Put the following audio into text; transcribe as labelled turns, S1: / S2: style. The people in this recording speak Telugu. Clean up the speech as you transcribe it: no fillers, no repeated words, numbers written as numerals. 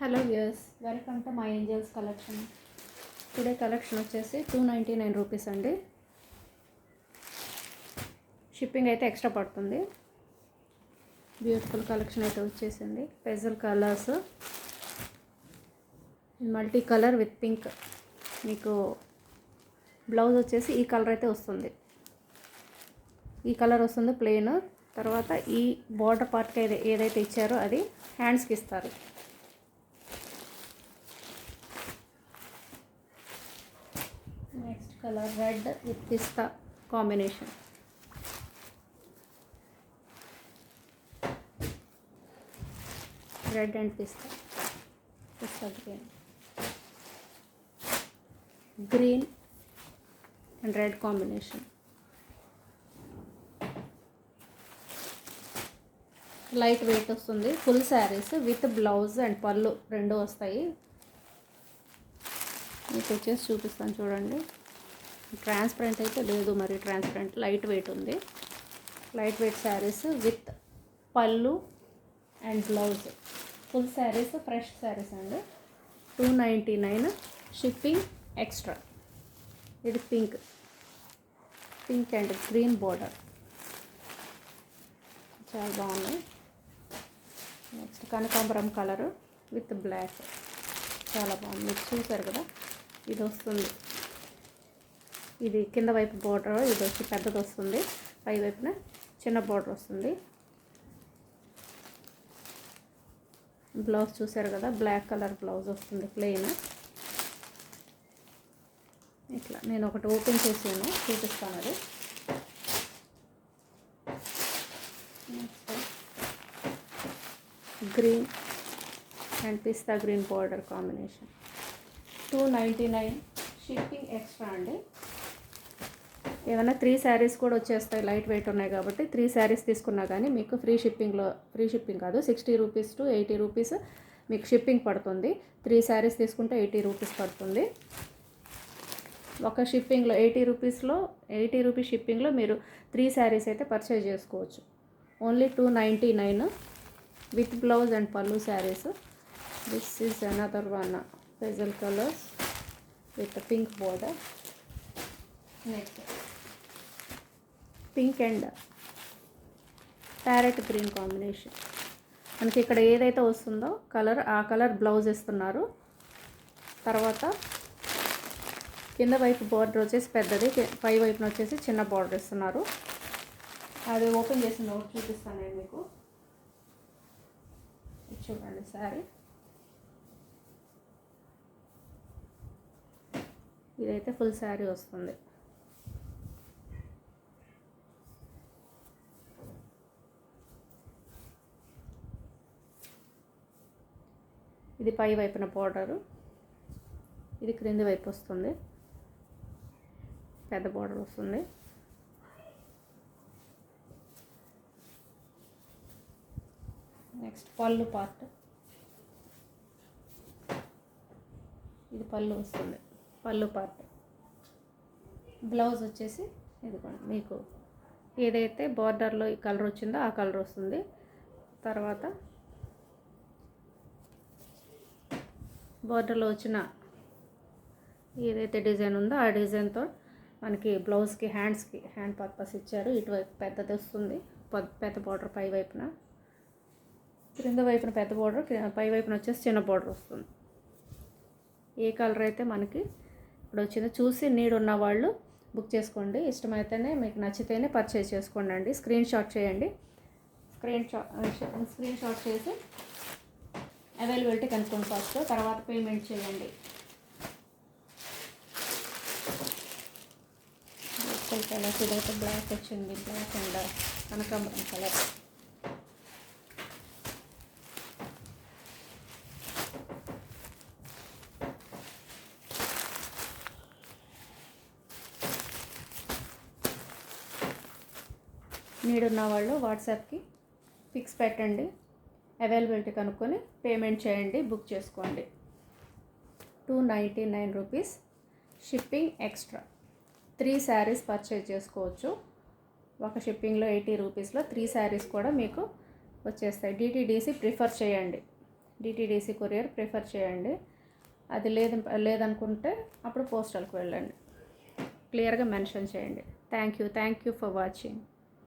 S1: Hello viewers, welcome to my angels collection. Today collection వచ్చేసి 299 రూపీస్ అండి. షిప్పింగ్ అయితే ఎక్స్ట్రా పడుతుంది. బ్యూటిఫుల్ కలెక్షన్ అయితే వచ్చేసింది. Pastel colours, multi colour with pink. మీకు బ్లౌజ్ వచ్చేసి ఈ కలర్ అయితే వస్తుంది. ఈ కలర్ వస్తుంది ప్లెయిన్. తర్వాత ఈ బార్డర్ పార్ట్కి ఏదైతే ఇచ్చారో అది హ్యాండ్స్కి ఇస్తారు. Next colour red with pista combination. Red and pista green and red combination. Light weight వస్తుంది. Full saris with blouse and pallu రెండు వస్తాయి. మీకు వచ్చేసి చూపిస్తాను చూడండి. ట్రాన్స్పరెంట్ అయితే లేదు, మరి ట్రాన్స్పరెంట్ లైట్ వెయిట్ ఉంది. లైట్ వెయిట్ శారీస్ విత్ పళ్ళు and blouse. Full saris, fresh saris అండి. 299 షిప్పింగ్ ఎక్స్ట్రా. ఇది పింక్ అండ్ గ్రీన్ బోర్డర్, చాలా బాగున్నాయి. నెక్స్ట్ కనకాంబరం కలరు విత్ బ్లాక్, చాలా బాగుంది. మీరు చూసారు కదా, ఇది వస్తుంది. ఇది కింద వైపు బోర్డర్, ఇది వచ్చి పెద్దది వస్తుంది. పై వైపున చిన్న బోర్డర్ వస్తుంది. బ్లౌజ్ చూసారు కదా, బ్లాక్ కలర్ బ్లౌజ్ వస్తుంది ప్లెయిన్. ఇట్లా నేను ఒకటి ఓపెన్ చేసాను, చూపిస్తాను అది. Green and pista green border combination. 299 shipping extra అండి. ఏమైనా 3 శారీస్ కూడా వచ్చేస్తాయి, లైట్ వెయిట్ ఉన్నాయి కాబట్టి. 3 శారీస్ తీసుకున్నా కానీ మీకు ఫ్రీ షిప్పింగ్ కాదు, 60 రూపీస్ టు 80 రూపీస్ మీకు షిప్పింగ్ పడుతుంది. 3 శారీస్ తీసుకుంటే 80 రూపీస్ పడుతుంది. ఒక షిప్పింగ్లో 80 రూపీస్ షిప్పింగ్లో మీరు 3 శారీస్ అయితే పర్చేజ్ చేసుకోవచ్చు. Only 299 with blouse and pallu saris. This is another one pastel colours with pink border. Next pink and parrot green combination. మనకి ఇక్కడ ఏదైతే వస్తుందో కలర్, ఆ కలర్ బ్లౌజ్ ఇస్తున్నారు. తర్వాత కింద వైపు బార్డర్ వచ్చేసి పెద్దది, పై వైపున వచ్చేసి చిన్న బార్డర్ ఇస్తున్నారు. అది ఓపెన్ చేసిన నోట్ చూపిస్తాను నేను మీకు. చూడండి శారీ, ఇదైతే ఫుల్ శారీ వస్తుంది. ఇది పై వైపున బార్డరు, ఇది క్రింది వైపు వస్తుంది, పెద్ద బార్డర్ వస్తుంది. నెక్స్ట్ పళ్ళు పార్ట్, ఇది పళ్ళు వస్తుంది, పళ్ళు పార్ట్. బ్లౌజ్ వచ్చేసి ఇదిగోండి, మీకు ఏదైతే బార్డర్లో ఈ కలర్ వచ్చిందో ఆ కలర్ వస్తుంది. తర్వాత బార్డర్లో వచ్చిన ఏదైతే డిజైన్ ఉందో ఆ డిజైన్తో మనకి బ్లౌజ్కి హ్యాండ్ పర్పస్ ఇచ్చారు. ఇటువైపు పెద్దది వస్తుంది, పెద్ద బార్డర్ పై వైపున, క్రింద వైపున పెద్ద బార్డర్, పై వైపున వచ్చేసి చిన్న బార్డర్ వస్తుంది. ఏ కలర్ అయితే మనకి ఇప్పుడు వచ్చిందో చూసి నీడ్ ఉన్న వాళ్ళు బుక్ చేసుకోండి. ఇష్టమైతేనే, మీకు నచ్చితేనే పర్చేజ్ చేసుకోండి అండి. స్క్రీన్ షాట్ చేయండి. స్క్రీన్ షాట్ చేసి అవైలబిలిటీ కనుక్కోండి ఫస్ట్, తర్వాత పేమెంట్ చేయండి. కలర్స్ ఇదైతే బ్లాక్ వచ్చింది, బ్లాక్ అండ్ కనకాంబరం కలర్. నీడ్ ఉన్న వాళ్ళు వాట్సాప్కి పిక్స్ పెట్టండి, అవైలబిలిటీ కనుక్కొని పేమెంట్ చేయండి, బుక్ చేసుకోండి. 299 rupees shipping extra. 3 saris purchase చేసుకోవచ్చు. ఒక షిప్పింగ్లో 80 రూపీస్లో 3 శారీస్ కూడా మీకు వచ్చేస్తాయి. డిటీడీసీ ప్రిఫర్ చేయండి. డిటీడీసీ కొరియర్ ప్రిఫర్ చేయండి. అది లేదనుకుంటే అప్పుడు పోస్టల్కి వెళ్ళండి. క్లియర్గా మెన్షన్ చేయండి. Thank you for watching.